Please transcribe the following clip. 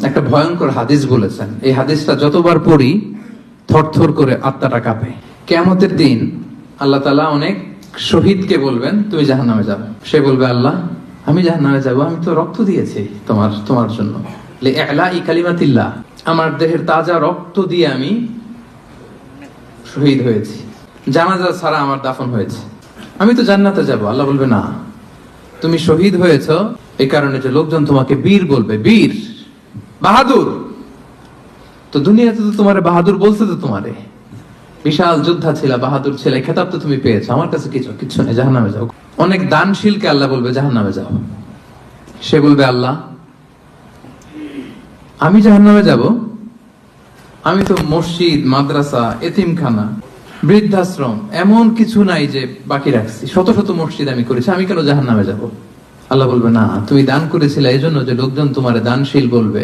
একটা ভয়ঙ্কর হাদিস বলেছেন। এই হাদিসটা যতবার পড়ি থরথর করে আত্মাটা কাঁপে। কিয়ামতের দিন আল্লাহ তাআলা অনেক শহীদকে বলবেন তুমি জাহান্নামে যাবে। সে বলবে আল্লাহ আমি জাহান্নামে যাব, আমি তো রক্ত দিয়েছি তোমার জন্য, লিইলাই কালিমাতিল্লাহ, আমার দেহের তাজা রক্ত দিয়ে আমি শহীদ হয়েছি, জানাজা ছাড়া আমার দাফন হয়েছে, আমি তো জান্নাতে যাব। আল্লাহ বলবে না, তুমি শহীদ হয়েছ এই কারণে যে লোকজন তোমাকে বীর বলবে, বীর বাহাদুর। তো দুনিয়াতে তো তোমারে বাহাদুর বলছে, তো তোমারে বিশাল যোদ্ধা ছিল, বাহাদুর ছিল, এই খেতাব তো তুমি পেয়েছো, আমার কাছে কিছু নেই, জাহান্নামে যাও। অনেক দানশীলকে আল্লাহ বলবে জাহান্নামে যাও। সে বলবে আল্লাহ আমি জাহান্নামে যাব, আমি তো মসজিদ, মাদ্রাসা, এতিমখানা, বৃদ্ধাশ্রম এমন কিছু নাই যে বাকি রাখছি, শত শত মসজিদ আমি করেছি, আমি কেন জাহান্নামে যাব? আল্লাহ বলবে না, তুমি দান করেছিলে এই জন্য যে লোকজন তোমারে দানশীল বলবে,